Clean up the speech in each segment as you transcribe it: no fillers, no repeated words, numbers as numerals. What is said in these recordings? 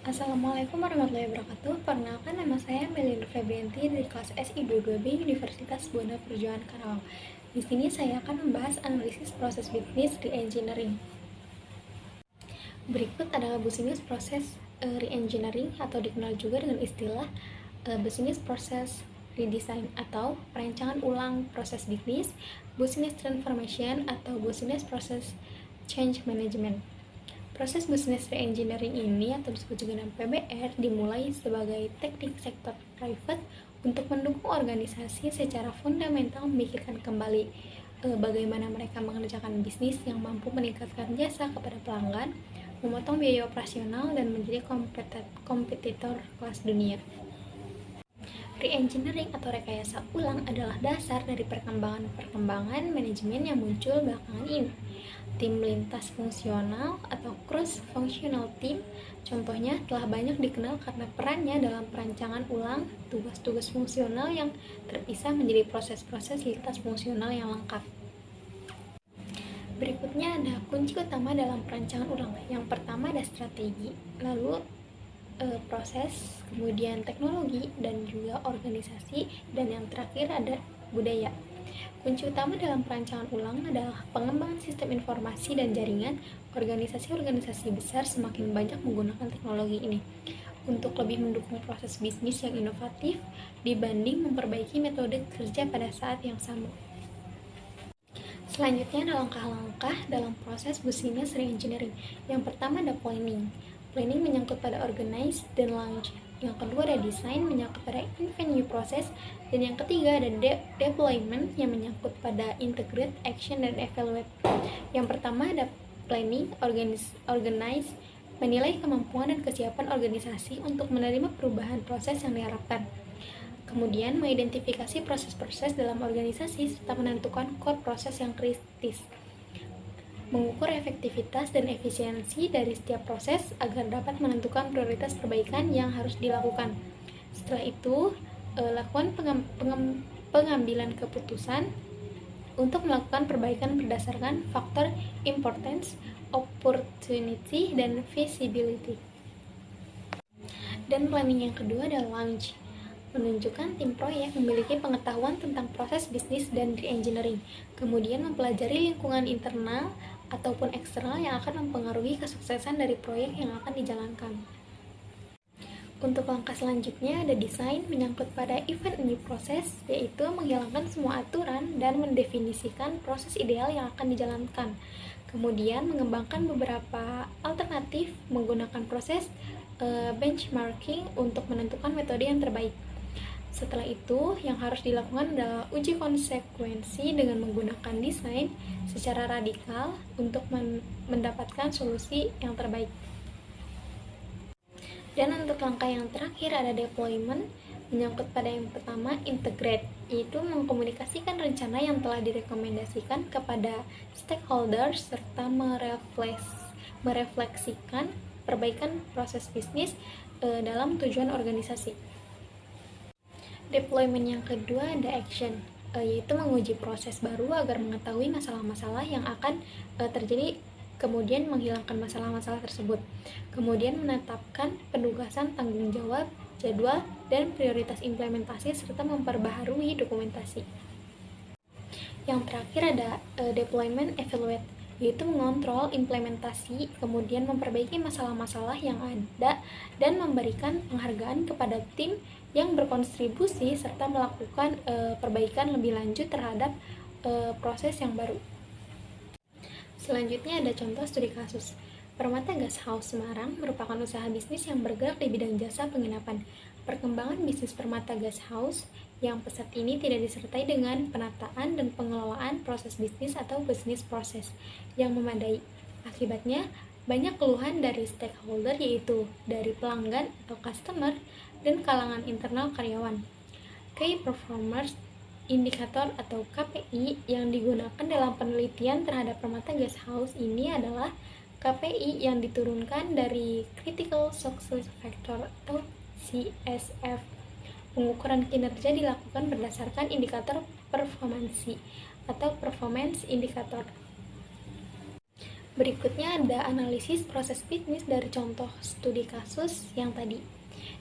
Assalamualaikum warahmatullahi wabarakatuh. Perkenalkan, nama saya Melina Febrianti dari kelas SI 22B Universitas Buana Perjuangan Karawang. Di sini saya akan membahas analisis proses bisnis re-engineering. Berikut adalah business proses re-engineering atau dikenal juga dengan istilah business process redesign atau perancangan ulang proses bisnis, business transformation atau business process change management. Proses business re-engineering ini atau disebut juga dengan PBR dimulai sebagai teknik sektor private untuk mendukung organisasi secara fundamental memikirkan kembali bagaimana mereka mengerjakan bisnis yang mampu meningkatkan jasa kepada pelanggan, memotong biaya operasional, dan menjadi kompetitor kelas dunia. Re-engineering atau rekayasa ulang adalah dasar dari perkembangan manajemen yang muncul belakangan ini. Tim lintas fungsional atau cross-functional team contohnya telah banyak dikenal karena perannya dalam perancangan ulang tugas-tugas fungsional yang terpisah menjadi proses-proses lintas fungsional yang lengkap. Berikutnya ada kunci utama dalam perancangan ulang. Yang pertama ada strategi, lalu proses, kemudian teknologi, dan juga organisasi, dan yang terakhir ada budaya. Kunci utama dalam perancangan ulang adalah pengembangan sistem informasi dan jaringan. Organisasi-organisasi besar semakin banyak menggunakan teknologi ini untuk lebih mendukung proses bisnis yang inovatif dibanding memperbaiki metode kerja pada saat yang sama. Selanjutnya ada langkah-langkah dalam proses business re-engineering. Yang pertama ada planning. Planning menyangkut pada organize dan launch. Yang kedua ada design, menyangkut pada in-venue proses. Dan yang ketiga ada deployment, yang menyangkut pada integrate, action, dan evaluate. Yang pertama ada planning, organize, menilai kemampuan dan kesiapan organisasi untuk menerima perubahan proses yang diharapkan. Kemudian mengidentifikasi proses-proses dalam organisasi serta menentukan core proses yang kritis. Mengukur efektivitas dan efisiensi dari setiap proses agar dapat menentukan prioritas perbaikan yang harus dilakukan. Setelah itu, lakukan pengambilan keputusan untuk melakukan perbaikan berdasarkan faktor importance, opportunity, dan feasibility. Dan planning yang kedua adalah launch. Menunjukkan tim proyek memiliki pengetahuan tentang proses bisnis dan re-engineering, kemudian mempelajari lingkungan internal ataupun eksternal yang akan mempengaruhi kesuksesan dari proyek yang akan dijalankan. Untuk langkah selanjutnya ada desain, menyangkut pada event new process, yaitu menghilangkan semua aturan dan mendefinisikan proses ideal yang akan dijalankan. Kemudian mengembangkan beberapa alternatif menggunakan proses benchmarking untuk menentukan metode yang terbaik. Setelah itu, yang harus dilakukan adalah uji konsekuensi dengan menggunakan desain secara radikal untuk mendapatkan solusi yang terbaik. Dan untuk langkah yang terakhir ada deployment, menyangkut pada yang pertama integrate, yaitu mengkomunikasikan rencana yang telah direkomendasikan kepada stakeholders serta merefleksikan perbaikan proses bisnis dalam tujuan organisasi. Deployment yang kedua ada action, yaitu menguji proses baru agar mengetahui masalah-masalah yang akan terjadi, kemudian menghilangkan masalah-masalah tersebut. Kemudian menetapkan penugasan, tanggung jawab, jadwal, dan prioritas implementasi serta memperbaharui dokumentasi. Yang terakhir ada deployment evaluate, yaitu mengontrol implementasi, kemudian memperbaiki masalah-masalah yang ada dan memberikan penghargaan kepada tim yang berkontribusi serta melakukan perbaikan lebih lanjut terhadap proses yang baru. Selanjutnya ada contoh studi kasus. Permata Guest House Semarang merupakan usaha bisnis yang bergerak di bidang jasa penginapan. Perkembangan bisnis Permata Guest House yang pesat ini tidak disertai dengan penataan dan pengelolaan proses bisnis atau business process yang memadai. Akibatnya, banyak keluhan dari stakeholder, yaitu dari pelanggan atau customer dan kalangan internal karyawan. Key Performance Indicator atau KPI yang digunakan dalam penelitian terhadap Permata Guest House ini adalah KPI yang diturunkan dari Critical Success Factor atau CSF. Pengukuran kinerja dilakukan berdasarkan indikator performansi atau performance indicator. Berikutnya ada analisis proses bisnis dari contoh studi kasus yang tadi,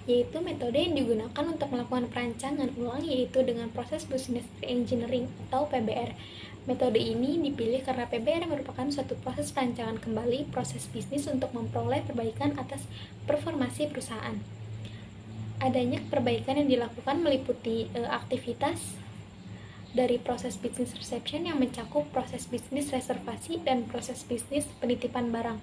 yaitu metode yang digunakan untuk melakukan perancangan ulang yaitu dengan proses business reengineering atau PBR. Metode ini dipilih karena PBR merupakan suatu proses perancangan kembali proses bisnis untuk memperoleh perbaikan atas performasi perusahaan. Adanya perbaikan yang dilakukan meliputi aktivitas dari proses bisnis reception yang mencakup proses bisnis reservasi dan proses bisnis penitipan barang.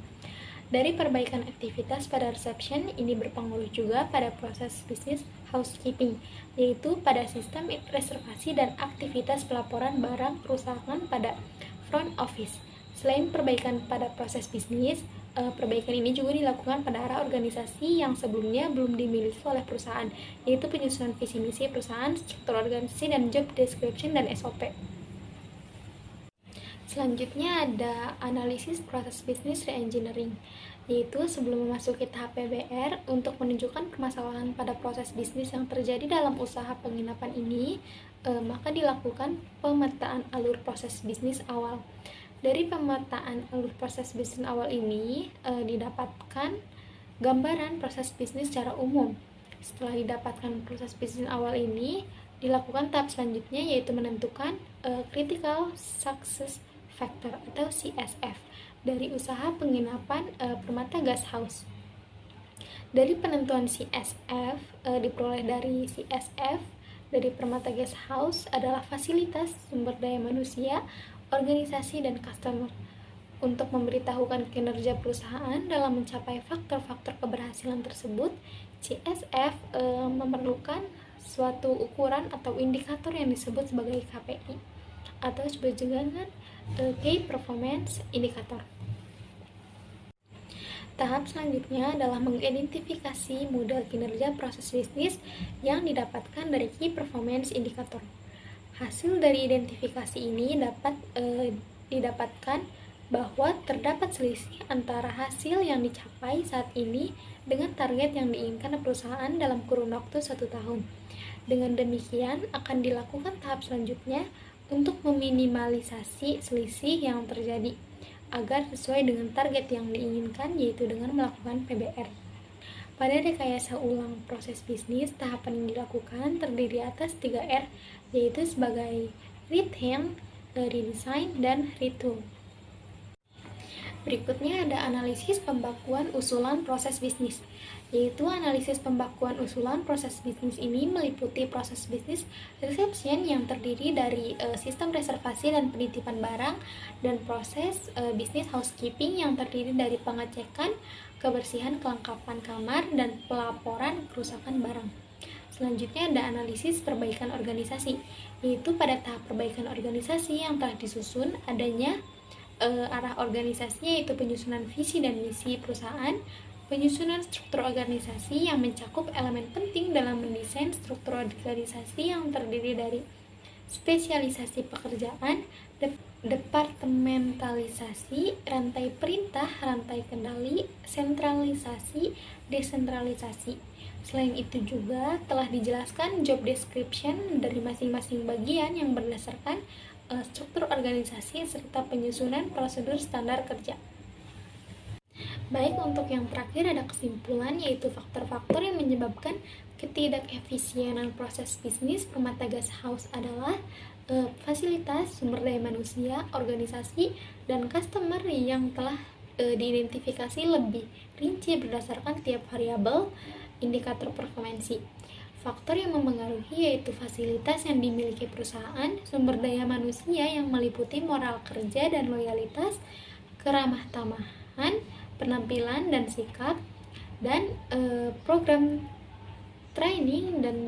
Dari perbaikan aktivitas pada reception, ini berpengaruh juga pada proses bisnis housekeeping, yaitu pada sistem reservasi dan aktivitas pelaporan barang perusahaan pada front office. Selain perbaikan pada proses bisnis, perbaikan ini juga dilakukan pada arah organisasi yang sebelumnya belum dimiliki oleh perusahaan, yaitu penyusunan visi misi perusahaan, struktur organisasi, dan job description dan SOP. Selanjutnya ada analisis proses bisnis reengineering, yaitu sebelum memasuki tahap PBR untuk menunjukkan permasalahan pada proses bisnis yang terjadi dalam usaha penginapan ini, maka dilakukan pemetaan alur proses bisnis awal. Dari pemetaan alur proses bisnis awal ini didapatkan gambaran proses bisnis secara umum. Setelah didapatkan proses bisnis awal ini, dilakukan tahap selanjutnya yaitu menentukan critical success factor atau CSF dari usaha penginapan Permata Guest House. Dari penentuan CSF diperoleh dari CSF dari Permata Guest House adalah fasilitas, sumber daya manusia, organisasi, dan customer. Untuk memberitahukan kinerja perusahaan dalam mencapai faktor-faktor keberhasilan tersebut, CSF memerlukan suatu ukuran atau indikator yang disebut sebagai KPI atau disebut juga dengan Key Performance Indicator. Tahap selanjutnya adalah mengidentifikasi model kinerja proses bisnis yang didapatkan dari Key Performance Indicator. Hasil dari identifikasi ini dapat didapatkan bahwa terdapat selisih antara hasil yang dicapai saat ini dengan target yang diinginkan perusahaan dalam kurun waktu 1 tahun. Dengan demikian, akan dilakukan tahap selanjutnya untuk meminimalisasi selisih yang terjadi agar sesuai dengan target yang diinginkan, yaitu dengan melakukan PBR. Pada rekayasa ulang proses bisnis, tahapan yang dilakukan terdiri atas 3R, yaitu sebagai rethink, redesign, dan retool. Berikutnya ada analisis pembakuan usulan proses bisnis, yaitu analisis pembakuan usulan proses bisnis ini meliputi proses bisnis reception yang terdiri dari sistem reservasi dan penitipan barang, dan proses bisnis housekeeping yang terdiri dari pengecekan, kebersihan kelengkapan kamar, dan pelaporan kerusakan barang. Selanjutnya ada analisis perbaikan organisasi, yaitu pada tahap perbaikan organisasi yang telah disusun adanya arah organisasinya, yaitu penyusunan visi dan misi perusahaan, penyusunan struktur organisasi yang mencakup elemen penting dalam mendesain struktur organisasi yang terdiri dari spesialisasi pekerjaan, departementalisasi, rantai perintah, rantai kendali, sentralisasi, desentralisasi. Selain itu juga telah dijelaskan job description dari masing-masing bagian yang berdasarkan struktur organisasi serta penyusunan prosedur standar kerja. Baik, untuk yang terakhir ada kesimpulan, yaitu faktor-faktor yang menyebabkan ketidakefisienan proses bisnis Permata Guest House adalah fasilitas, sumber daya manusia, organisasi, dan customer yang telah diidentifikasi lebih rinci berdasarkan tiap variabel indikator performansi. Faktor yang mempengaruhi yaitu fasilitas yang dimiliki perusahaan, sumber daya manusia yang meliputi moral kerja dan loyalitas, keramah tamahan, penampilan dan sikap, dan program training dan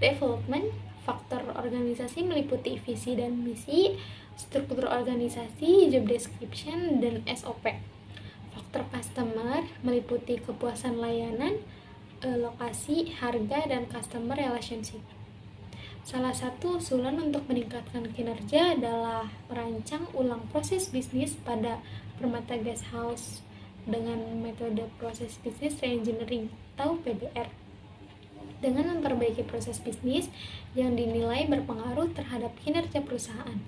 development. Faktor organisasi meliputi visi dan misi, struktur organisasi, job description, dan SOP. Faktor customer meliputi kepuasan layanan, lokasi, harga, dan customer relationship. Salah satu usulan untuk meningkatkan kinerja adalah merancang ulang proses bisnis pada Permata Guest House dengan metode proses bisnis reengineering atau PBR. Dengan memperbaiki proses bisnis yang dinilai berpengaruh terhadap kinerja perusahaan,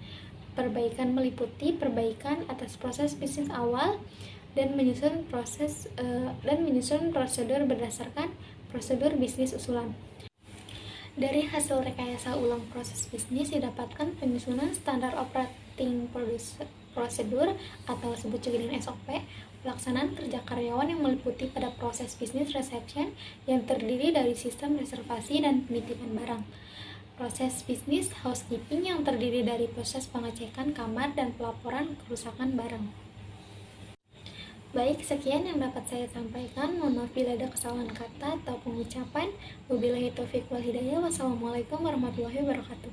Perbaikan meliputi perbaikan atas proses bisnis awal dan menyusun prosedur berdasarkan prosedur bisnis usulan. Dari hasil rekayasa ulang proses bisnis didapatkan penyusunan standar operating prosedur atau disebut juga dengan SOP, pelaksanaan kerja karyawan yang meliputi pada proses bisnis reception yang terdiri dari sistem reservasi dan penitipan barang, proses bisnis housekeeping yang terdiri dari proses pengecekan kamar dan pelaporan kerusakan barang. Baik, sekian yang dapat saya sampaikan. Mohon maaf bila ada kesalahan kata atau pengucapan. Wabillahi taufiq wal hidayah. Wassalamualaikum warahmatullahi wabarakatuh.